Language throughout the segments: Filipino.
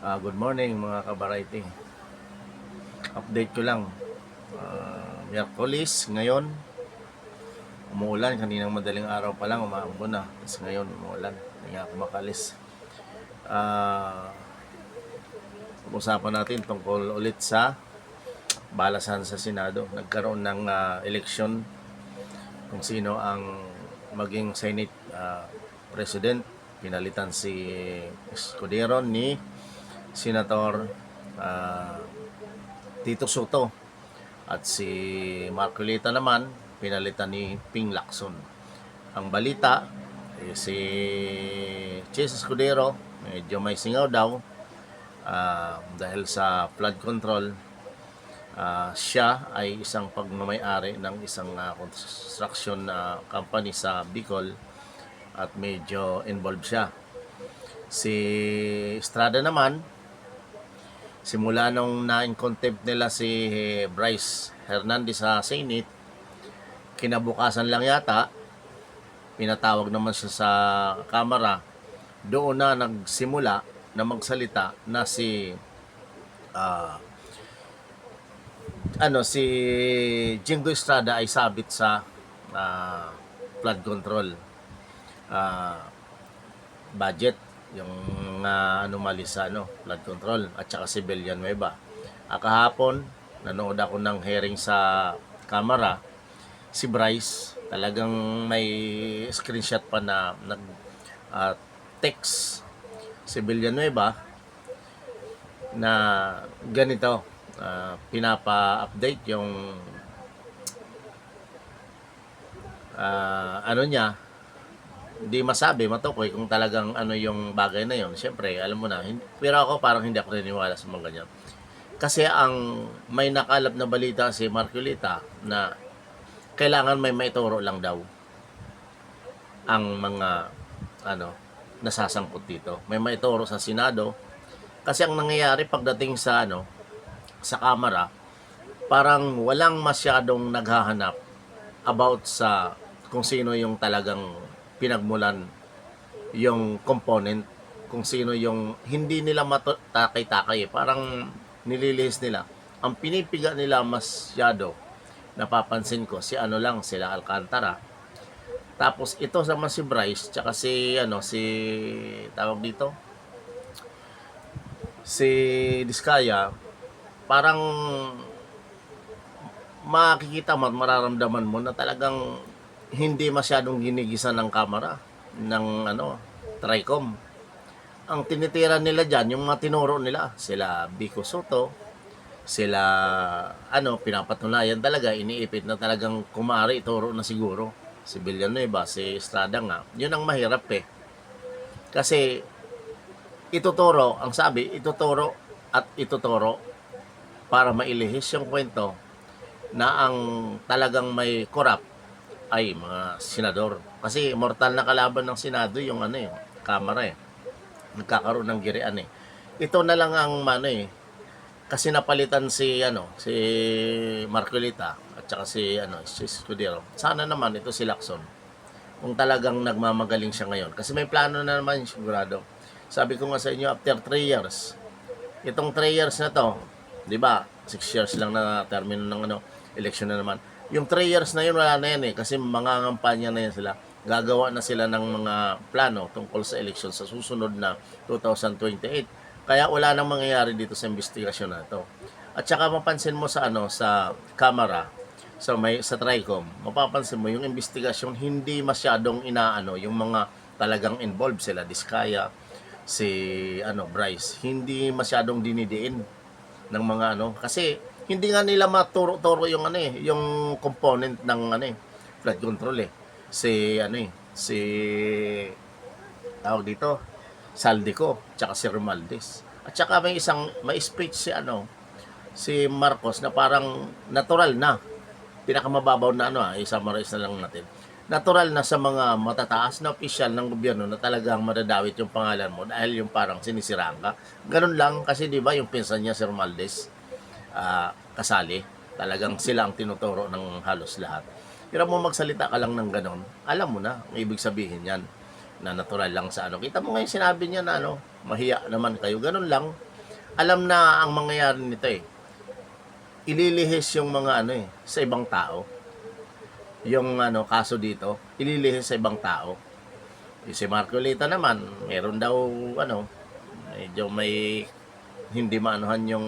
Good morning mga ka-variety. Update ko lang. Miyerkules ngayon, umuulan. Kaninang madaling araw pa lang, umaambon na. Tapos ngayon, umuulan. Hindi nga ako makalis. Usapan natin tungkol ulit sa balasan sa Senado. Nagkaroon ng eleksyon kung sino ang maging Senate President. Pinalitan si Escudero ni Senator Tito Soto, at si Marcolita naman pinalitan ni Ping Lacson. Ang balita, si Chase Escudero medyo may singaw daw dahil sa flood control. Siya ay isang pagmamay-ari ng isang construction company sa Bicol at medyo involved siya. Si Estrada naman, simula nung na-in contempt nila si Bryce Hernandez sa Senate, kinabukasan lang yata, pinatawag naman siya sa Kamara. Doon na nagsimula na magsalita na si si Jingo Estrada ay sabit sa flood control budget, yung anomaly sa flood control at saka si Villanueva. Kahapon nanood ako ng hearing sa Kamara. Si Bryce talagang may screenshot pa na nag text si Villanueva na ganito, pinapa-update yung niya. Hindi masabi, matukoy kung talagang ano yung bagay na yon. Siyempre, alam mo na. Pero ako parang hindi ako naniniwala sa mga ganyan. Kasi ang may nakalap na balita si Marcolita na kailangan may maituro lang daw ang mga nasasangkot dito. May maituro sa Senado. Kasi ang nangyayari pagdating sa sa Kamara, parang walang masyadong naghahanap about sa kung sino yung talagang pinagmulan yung component, kung sino yung hindi nila matakay-takay. Parang nililihis nila. Ang pinipiga nila masyado, napapansin ko, si lang, sila Alcantara. Tapos ito naman si Bryce, tsaka si tawag dito, si Diskaya, parang makikita mo at mararamdaman mo na talagang hindi masyadong ginigisa ng Kamara ng Tricom. Ang tinitira nila dyan, yung mga tinuro nila, sila Vico Soto, sila pinapatunayan talaga, iniipit na talagang kumari, ituro na siguro si Villanueva, si Estrada nga. Yun ang mahirap kasi ituturo, ang sabi, ituturo at ituturo para mailihis yung kwento na ang talagang may corrupt ay mga senador. Kasi mortal na kalaban ng Senado yung Kamara Nagkakaroon ng girian Ito na lang ang kasi napalitan si si Marcolita at saka si si Escudero. Sana naman ito si Lacson, kung talagang nagmamagaling siya ngayon. Kasi may plano na naman sigurado. Sabi ko nga sa inyo, after 3 years, itong 3 years na to, di ba, 6 years lang na termino ng election na naman. Yung 3 years na yun, wala na yan kasi mga kampanya na yan sila. Gagawa na sila ng mga plano tungkol sa election sa susunod na 2028. Kaya wala nang mangyayari dito sa investigasyon na to. At saka mapansin mo sa sa Kamara, sa Tricom, mapapansin mo yung investigasyon hindi masyadong yung mga talagang involved, sila Diskaya, si Bryce, hindi masyadong dinidiin ng mga kasi hindi nga nila maturo-turo yung yung component ng flood control si si tawag dito, Saldico, tsaka si Romualdez. At saka may speech si Marcos na parang natural na, pinakamababaw na i-summarize na lang natin. Natural na sa mga matataas na opisyal ng gobyerno na talagang madadawit yung pangalan mo dahil yung parang sinisiraan ka. Ganun lang kasi 'di ba yung pinsan niya si Romualdez kasali, talagang sila ang tinuturo ng halos lahat. Pero mo magsalita ka lang ng ganun, alam mo na ang ibig sabihin yan, na natural lang sa kita mo ngayon sinabi niya na mahiya naman kayo, ganun lang. alam na ang mangyayari nito eh. Ililihis yung mga ano eh, sa ibang tao. Yung ano, kaso dito, ililihis sa ibang tao. Si Marcolita naman, meron daw ano, medyo may hindi maanuhan yung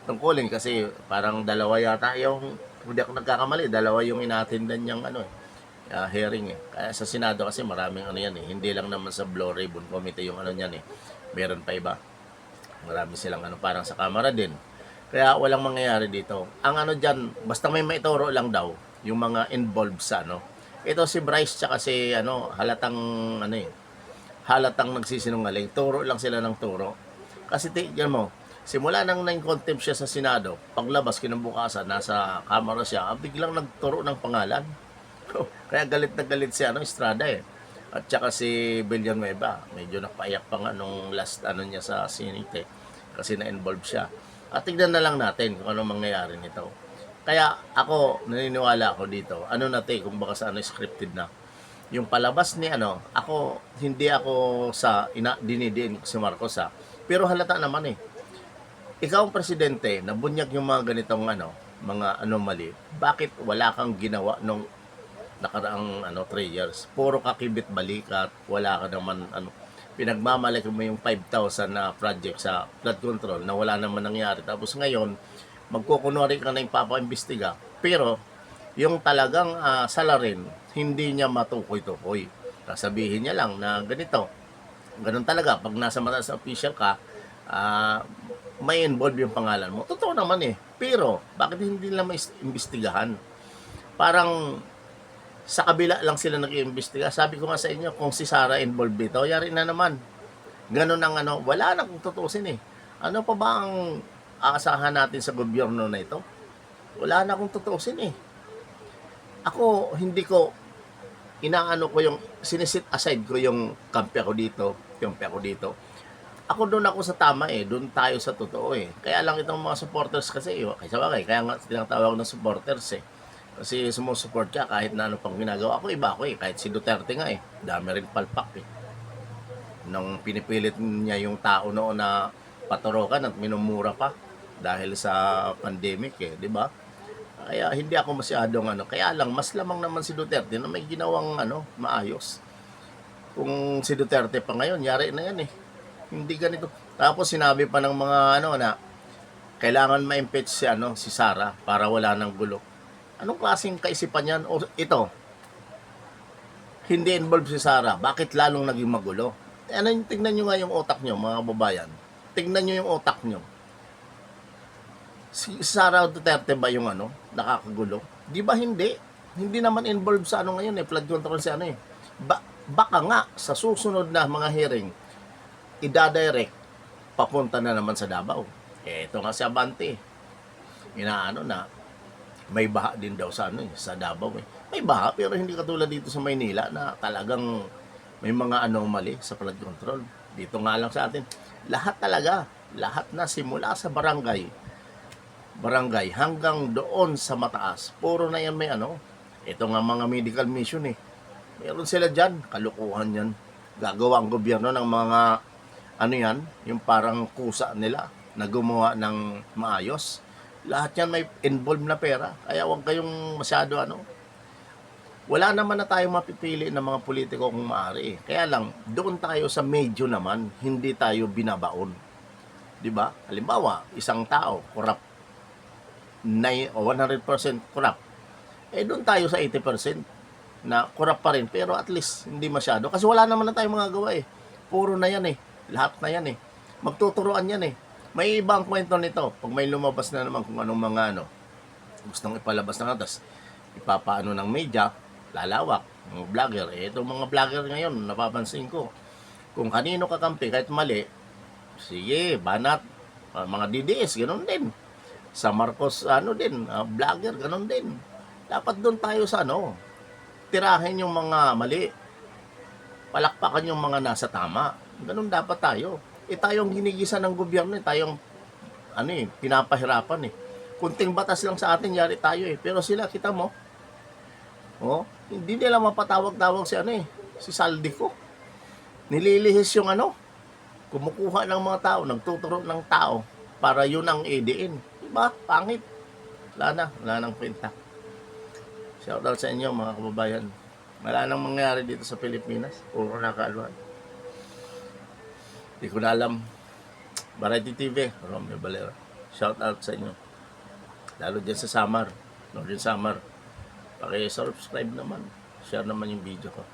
tungkulin kasi parang dalawa yata yung, hindi ako nagkakamali, dalawa yung inatindan niyang ano hearing eh. Kaya sa Senado kasi maraming ano yan eh, hindi lang naman sa Blue Ribbon Committee yung ano niyan eh, meron pa iba. Marami silang ano, parang sa Kamara din. Kaya walang mangyayari dito. Ang ano dyan, basta may maituro lang daw, yung mga involved sa ano. Ito si Bryce tsaka si ano, halatang ano eh, halatang nagsisinungaling. Turo lang sila ng turo. Kasi tignan mo, simula nang na-contempt siya sa Senado, paglabas kinabukasan, nasa Kamara siya, biglang nagturo ng pangalan. Kaya galit na galit si ano, Estrada eh. At saka si Villanueva, medyo napaiyak pa nga nung last ano niya sa Senate eh, kasi na-involve siya. At tignan na lang natin kung ano mangyayari nito. Kaya ako, naniniwala ako dito, ano natin, kung baka sa ano, scripted na. Yung palabas ni ano, ako, hindi ako sa dinidiin si Marcos ha. Pero halata naman eh. Ikaw ang presidente, nabunyag yung mga ganitong ano, mga anomaly. Bakit wala kang ginawa nung nakaraang ano 3 years? Puro kakibit balikat, wala ka naman ano, pinagmamalaki mo yung 5,000 na project sa flood control na wala naman nangyari. Tapos ngayon, magkukunwari ka na yung papa-imbestiga, pero yung talagang salarin, hindi niya matukoy-tukoy. Sasabihin niya lang na ganito. Ganun talaga, pag nasa mataas na official ka, may involve yung pangalan mo. Totoo naman eh. Pero, bakit hindi nila maimbestigahan? Parang, sa kabila lang sila nag-iimbestiga. Sabi ko nga sa inyo, kung si Sara involved dito, yari na naman. Ganun ang ano, wala na kung tutusin eh. Ano pa ba ang aasahan natin sa gobyerno na ito? Wala na kung tutusin eh. Ako, hindi ko, inaano ko yung, sinisit aside ko yung kampi ako dito, Ako doon ako sa tama eh, doon tayo sa totoo eh. Kaya lang itong mga supporters kasi, kaya nga tinatawag ng supporters eh. Kasi sumusupport ka kahit na ano pang ginagawa. Ako iba ako eh, kahit si Duterte nga eh, dami rin palpak eh. Nung pinipilit niya yung tao noon na paturokan at minumura pa dahil sa pandemic eh, di ba? Kaya hindi ako masyadong ano, kaya lang mas lamang naman si Duterte na may ginawang ano, maayos. Kung si Duterte pa ngayon, yari na yan eh. Hindi ganito. Tapos sinabi pa ng mga ano na kailangan ma-impeach si ano, si Sara para wala nang gulo. Anong klaseng kaisipan yan? O ito, hindi involved si Sara. Bakit lalong naging magulo? Ano, tingnan nyo nga yung utak nyo, mga babayan. Tingnan nyo yung utak nyo. Si Sara Duterte ba yung ano, nakakagulo? Di ba hindi? Hindi naman involved sa ano ngayon eh, flood control si ano eh. Baka nga sa susunod na mga hearing, ida-direct papunta na naman sa Davao. Ito nga si Abante. Inaano na may baha din daw sa ano eh, sa Davao eh. May baha pero hindi katulad dito sa Maynila na talagang may mga anomaly sa flood control. Dito nga lang sa atin, lahat talaga, lahat na simula sa barangay hanggang doon sa mataas. Puro na yan may ano. Ito nga mga medical mission eh. Meron sila dyan, kalukuhan yan. Gagawa ang gobyerno ng mga ano yan, yung parang kusa nila na gumawa ng maayos. Lahat yan may involved na pera. Kaya huwag kayong masyado ano. Wala naman na tayong mapipili ng mga politiko kung maaari eh. Kaya lang, doon tayo sa medyo naman, hindi tayo binabaon. Diba? Halimbawa, isang tao, corrupt, 100% corrupt. Doon tayo sa 80% na corrupt pa rin, pero at least hindi masyado. Kasi wala naman na tayong mga gawa eh. Puro na yan eh. Lahat na yan eh. Magtuturuan yan eh. May ibang kwento nito. Pag may lumabas na naman kung anong mga ano, gustong ipalabas na nga, tapos ipapaano ng media, lalawak, mga vlogger. Itong mga vlogger ngayon, napapansin ko, kung kanino kakampi, kahit mali, sige, banat, mga DDS, ganoon din. Sa Marcos, ano din, vlogger, ganoon din. Dapat doon tayo sa ano, tirahin yung mga mali, palakpakan yung mga nasa tama. Ganun dapat tayo. Tayong ginigisan ng gobyerno, tayong ano pinapahirapan eh. Kunting batas lang sa atin, yari tayo eh. Pero sila, kita mo, hindi nila mapatawag-tawag si ano si Saldico. Nililihis yung ano, kumukuha ng mga tao, nagtuturo ng tao. para yun ang idiin. Diba? Pangit. Wala nang kwenta. Shoutout sa inyo mga kababayan. Wala nang mangyari dito sa Pilipinas. Puro nakaaluan. Hindi ko na alam. Variety TV, Romeo Valera. Shoutout sa inyo. Lalo dyan sa Samar. Northern Samar. Paki-subscribe naman. Share naman yung video ko.